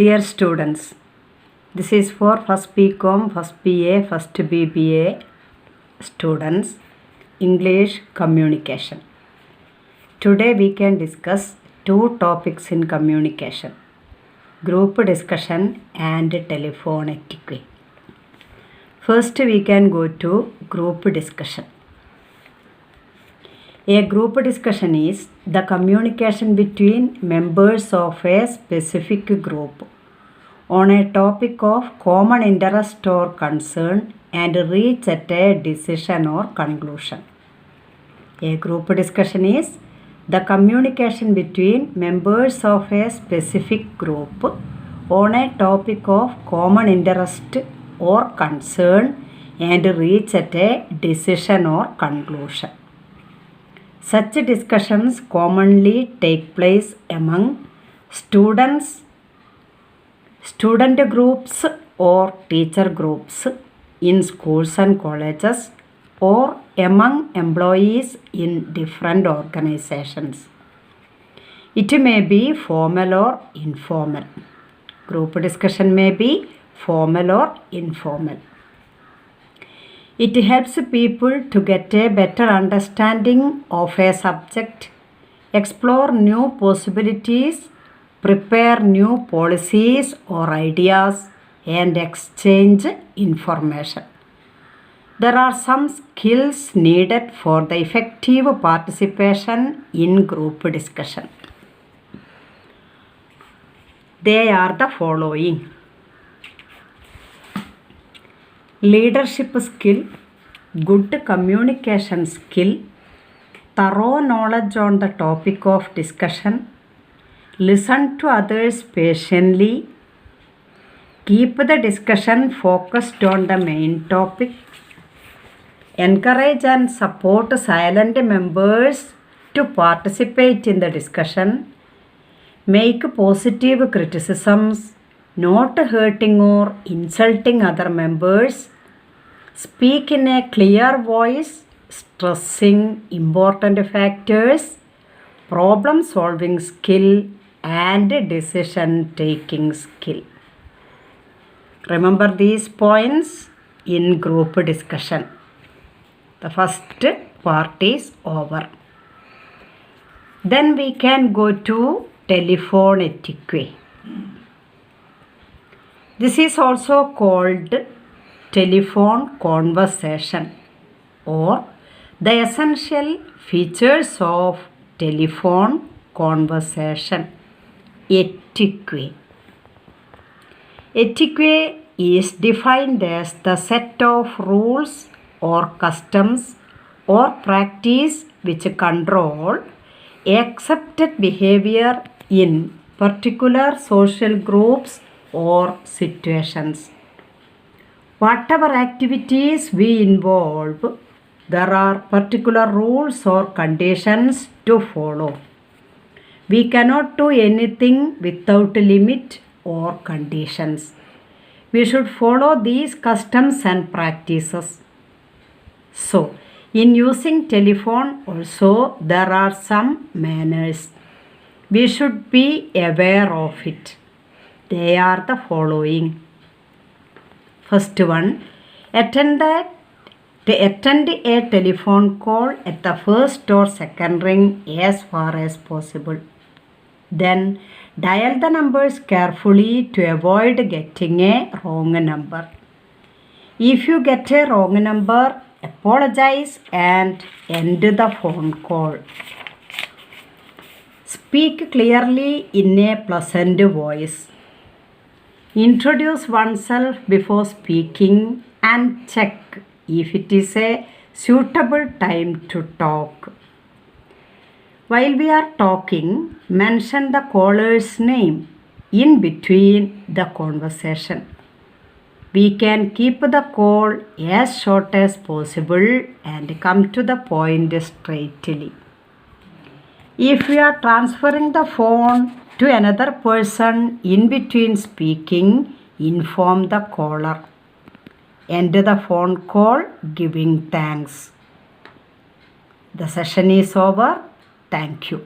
Dear students, this is for first BCom, first BA, first BBA students, English communication. Today we can discuss two topics in communication, group discussion and telephone etiquette. First we can go to group discussion. A group discussion is the communication between members of a specific group on a topic of common interest or concern and reach at a decision or conclusion. A group discussion is the communication between members of a specific group on a topic of common interest or concern and reach at a decision or conclusion. Such discussions commonly take place among student groups or teacher groups in schools and colleges or among employees in different organizations. It may be formal or informal. Group discussion may be formal or informal. It helps people to get a better understanding of a subject, explore new possibilities, prepare new policies or ideas, and exchange information. There are some skills needed for the effective participation in group discussion. They are the following: leadership skill, good communication skill, thorough knowledge on the topic of discussion, listen to others patiently, keep the discussion focused on the main topic, encourage and support silent members to participate in the discussion, make positive criticisms, not hurting or insulting other members, speak in a clear voice, stressing important factors, problem solving skill, and decision taking skill. Remember these points in group discussion. The first part is over. Then we can go to telephone etiquette. This is also called telephone conversation or the essential features of telephone conversation. Etiquette. Etiquette is defined as the set of rules or customs or practice which control accepted behavior in particular social groups or situations. Whatever activities we involve, there are particular rules or conditions to follow. We cannot do anything without limit or conditions. We should follow these customs and practices. So, in using telephone also there are some manners. We should be aware of it. They are the following. First one, attend a telephone call at the first or second ring as far as possible. Then dial the numbers carefully to avoid getting a wrong number. If you get a wrong number, apologize and end the phone call. Speak clearly in a pleasant voice. Introduce oneself before speaking and check if it is a suitable time to talk. While we are talking, mention the caller's name in between the conversation. We can keep the call as short as possible and come to the point straightly. If we are transferring the phone to another person in between speaking, inform the caller. End the phone call giving thanks. The session is over. Thank you.